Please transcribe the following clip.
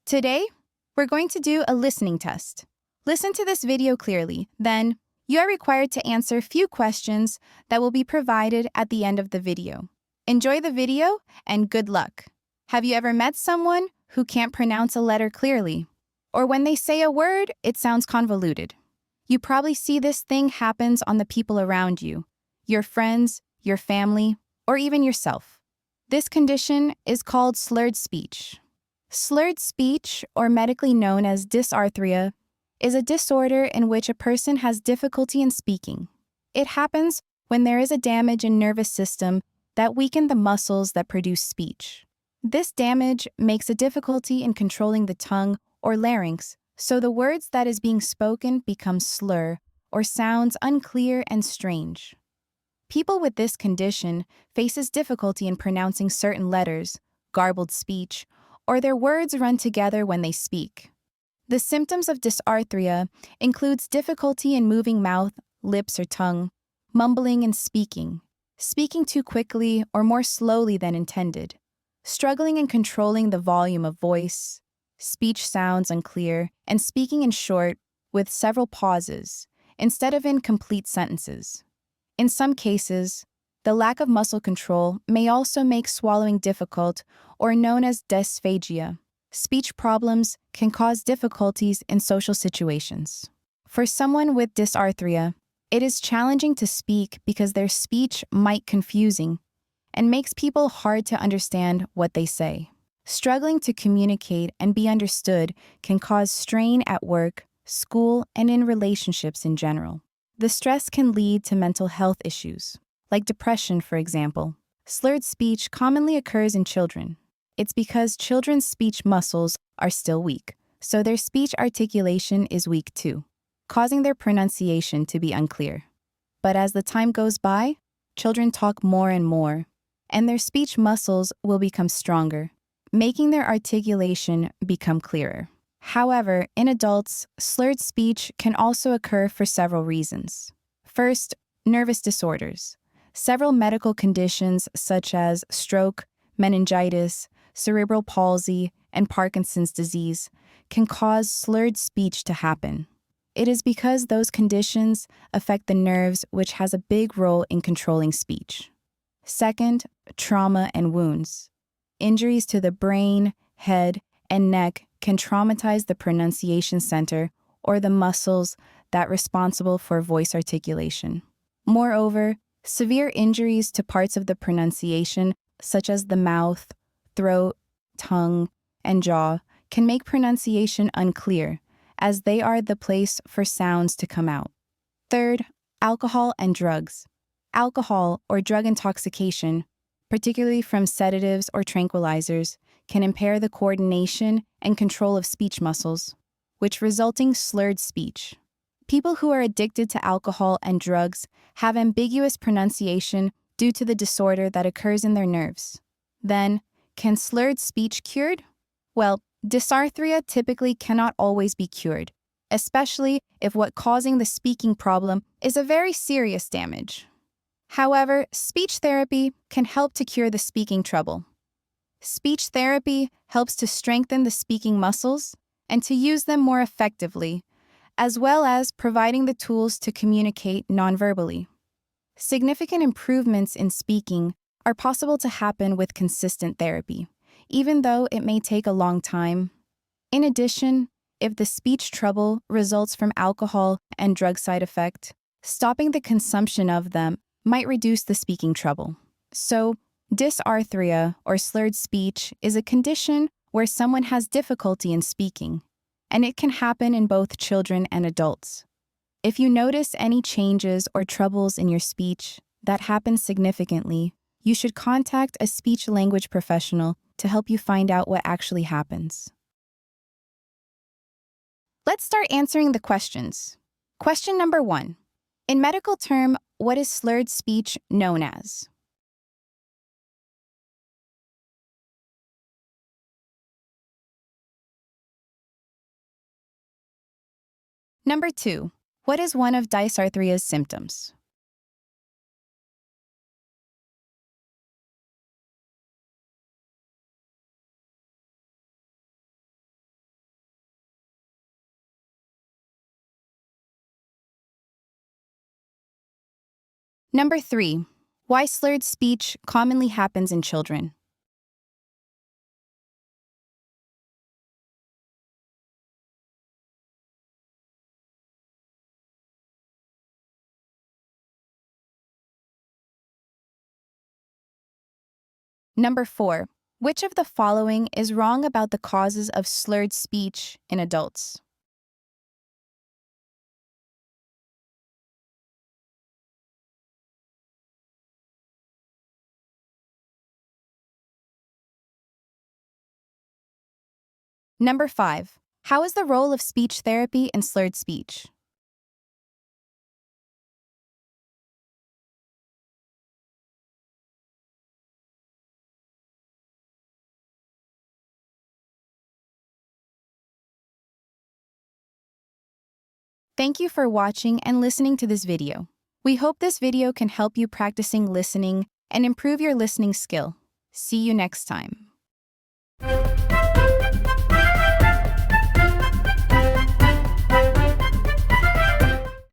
Today, we're going to do a listening test. Listen to this video clearly, then you are required to answer few questions that will be provided at the end of the video. Enjoy the video and good luck. Have you ever met someone who can't pronounce a letter clearly? Or when they say a word, it sounds convoluted? You probably see this thing happens on the people around you, your friends, your family, or even yourself. This condition is called slurred speech. Slurred speech, or medically known as dysarthria, is a disorder in which a person has difficulty in speaking. It happens when there is a damage in nervous system that weaken the muscles that produce speech. This damage makes a difficulty in controlling the tongue or larynx, so the words that is being spoken become slur or sounds unclear and strange. People with this condition faces difficulty in pronouncing certain letters, garbled speech, or their words run together when they speak. The symptoms of dysarthria includes difficulty in moving mouth, lips, or tongue, mumbling and speaking too quickly or more slowly than intended, struggling in controlling the volume of voice, speech sounds unclear, and speaking in short, with several pauses, instead of in complete sentences. In some cases, the lack of muscle control may also make swallowing difficult, or known as dysphagia. Speech problems can cause difficulties in social situations. For someone with dysarthria, it is challenging to speak because their speech might confusing and makes people hard to understand what they say. Struggling to communicate and be understood can cause strain at work, school, and in relationships in general. The stress can lead to mental health issues, like depression, for example. Slurred speech commonly occurs in children. It's because children's speech muscles are still weak, so their speech articulation is weak too, causing their pronunciation to be unclear. But as the time goes by, children talk more and more, and their speech muscles will become stronger, making their articulation become clearer. However, in adults, slurred speech can also occur for several reasons. First, nervous disorders. Several medical conditions such as stroke, meningitis, cerebral palsy, and Parkinson's disease can cause slurred speech to happen. It is because those conditions affect the nerves, which has a big role in controlling speech. Second, trauma and wounds. Injuries to the brain, head, and neck can traumatize the pronunciation center or the muscles that are responsible for voice articulation. Moreover, severe injuries to parts of the pronunciation, such as the mouth, throat, tongue, and jaw, can make pronunciation unclear, as they are the place for sounds to come out. Third, alcohol and drugs. Alcohol or drug intoxication, particularly from sedatives or tranquilizers, can impair the coordination and control of speech muscles, which resulting slurred speech. People who are addicted to alcohol and drugs have ambiguous pronunciation due to the disorder that occurs in their nerves. Then, can slurred speech cured? Well, dysarthria typically cannot always be cured, especially if what causing the speaking problem is a very serious damage. However, speech therapy can help to cure the speaking trouble. Speech therapy helps to strengthen the speaking muscles and to use them more effectively, as well as providing the tools to communicate nonverbally. Significant improvements in speaking are possible to happen with consistent therapy, even though it may take a long time. In addition, if the speech trouble results from alcohol and drug side effect, stopping the consumption of them might reduce the speaking trouble. So, dysarthria or slurred speech is a condition where someone has difficulty in speaking, and it can happen in both children and adults. If you notice any changes or troubles in your speech that happen significantly, you should contact a speech-language professional to help you find out what actually happens. Let's start answering the questions. Question number 1. In medical term, what is slurred speech known as? Number 2. What is one of dysarthria's symptoms? Number 3. Why slurred speech commonly happens in children. Number 4. Which of the following is wrong about the causes of slurred speech in adults? Number 5. How is the role of speech therapy in slurred speech? Thank you for watching and listening to this video. We hope this video can help you practicing listening and improve your listening skill. See you next time.